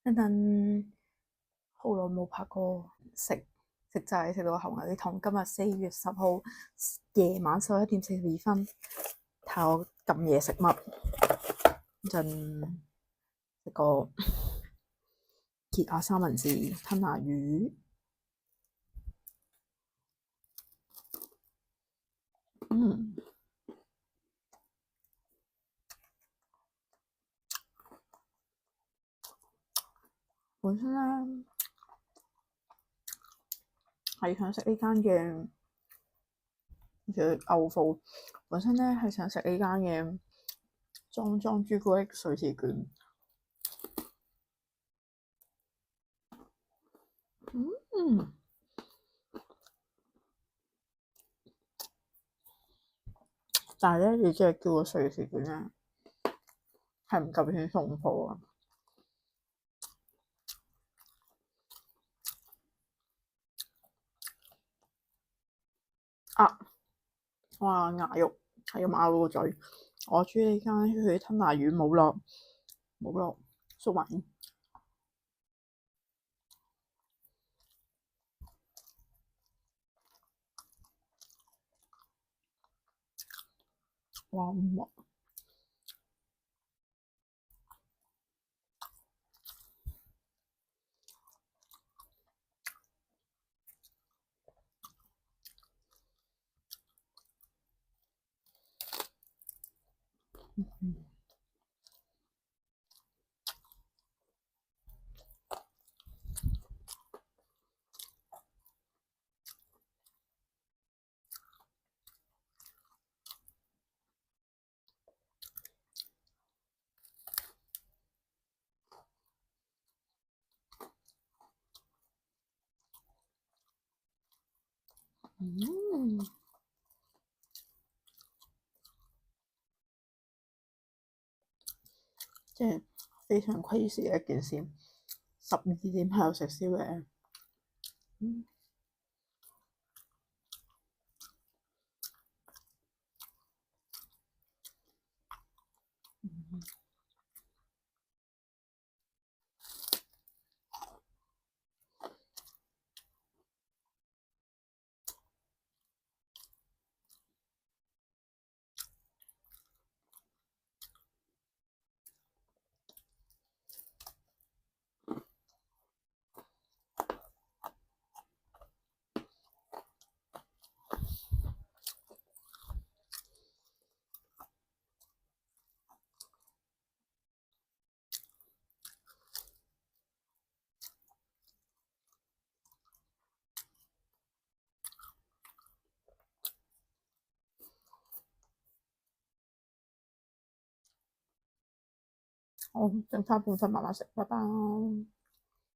等等，好耐冇拍過食齋，食到喉有啲痛。今日4月10號夜晚11點42分，睇我咁夜食乜？陣食個傑亞三文治吞拿魚。嗯，本身咧係想食呢間嘅牛腐，本身咧係想食呢間嘅裝朱古力瑞士卷。嗯，但係咧，你只係叫個瑞士卷咧，係唔夠錢送貨啊！啊，哇，牙肉係咁咬到個嘴。我煮呢間佢吞拿魚冇落粟米。哇，嗯，即係非常虧時嘅一件事。12點喺度食宵夜。嗯，我剩翻半份慢慢食，拜拜。